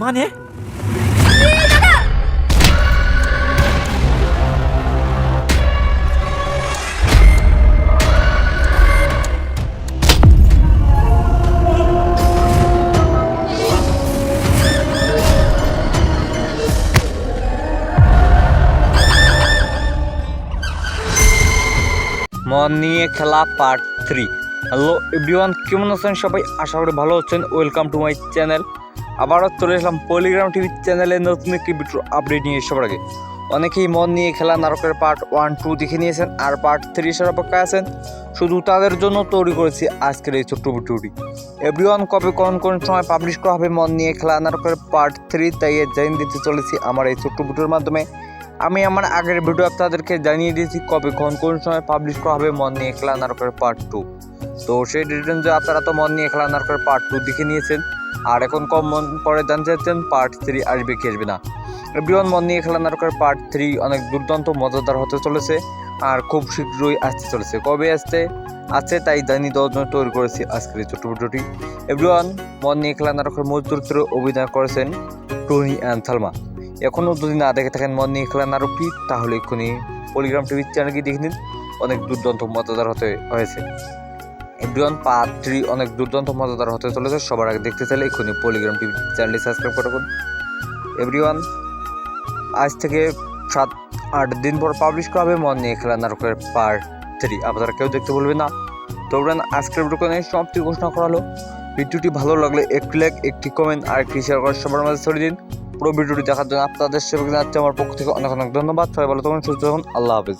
মানে মন নিয়ে খেলা পার্ট 3। হ্যালো এভরিওয়ান, কেমন আছেন সবাই? আশা করি ভালো আছেন। Welcome to my channel. আবারও চলে এসলাম পলিগ্রাম টিভি চ্যানেলে নতুন একটি ভিডিও আপডেট নিয়ে। সবার আগে অনেকেই মন নিয়ে খেলা নাটকের পার্ট 1-2 দেখে নিয়েছেন আর পার্ট 3 এর অপেক্ষায় আছেন। শুধু তাদের জন্য তৈরি করেছি আজকের এই ছোট্ট ভিডিওটি। এভরিওয়ান, কবে কোন সময় পাবলিশ করা হবে মন নিয়ে খেলা নাটকের পার্ট 3, তাই জানিয়ে দিতে চলেছি আমার এই ছোট্ট ভিডিওর মাধ্যমে। আমি আমার আগের ভিডিও আপনাদেরকে জানিয়ে দিয়েছি কবে কোন সময় পাবলিশ করা হবে মন নিয়ে খেলা নাটকের পার্ট 2। তো সেই ডিটেলস যে আপনারা তো মন নিয়ে খেলা নাটকের পার্ট 2 দেখে নিয়েছেন, আর এখন কম মন পরে জানতে চাচ্ছেন পার্ট 3 আসবে কি আসবে না। এভরিওয়ান, মন নিয়ে খেলা নাটকের পার্ট 3 অনেক দুর্দান্ত মজাদার হতে চলেছে আর খুব শীঘ্রই আসতে চলেছে। কবে আছে তাই জানিয়ে দেওয়ার জন্য তৈরি করেছি আজকের এই ছোট্ট ভিডিওটি। এভরিওয়ান, মন নিয়ে খেলা নাটকের মূল চরিত্রে অভিনয় করেছেন টনি অ্যান্ড সালমা। এখনও যদি না দেখে থাকেন মন নিয়ে খেলা নাটকটি, তাহলে এক্ষুনি পলিগ্রাম টিভির চ্যানেলকে দেখে নিন। অনেক দুর্দান্ত মজাদার হয়েছে। এভরিওয়ান, পার্ট 3 অনেক দুর্দান্ত মজাদার হতে চলেছে। সবার আগে দেখতে চাইলে এক্ষুনি পলিগ্রাম টিভি চ্যানেলটি সাবস্ক্রাইব করে রাখুন। এভরিওয়ান, আজ থেকে 7-8 দিন পর পাবলিশ করা হবে মন নিয়ে খেলা নাটকের পার্ট 3। আপনারা কেউ দেখতে বলবেন না। তো আজকের ভিডিও সমাপ্তি ঘোষণা করা হলো। ভিডিওটি ভালো লাগলে একটি লাইক, একটি কমেন্ট আর একটি শেয়ার করে সবার মাঝে ছড়িয়ে দিন। পুরো ভিডিওটি দেখার জন্য আপনাদের সেবক জানাচ্ছি আমার পক্ষ থেকে অনেক অনেক ধন্যবাদ। সবাই ভালো থাকুন, সুস্থ থাকুন। আল্লাহ হাফেজ।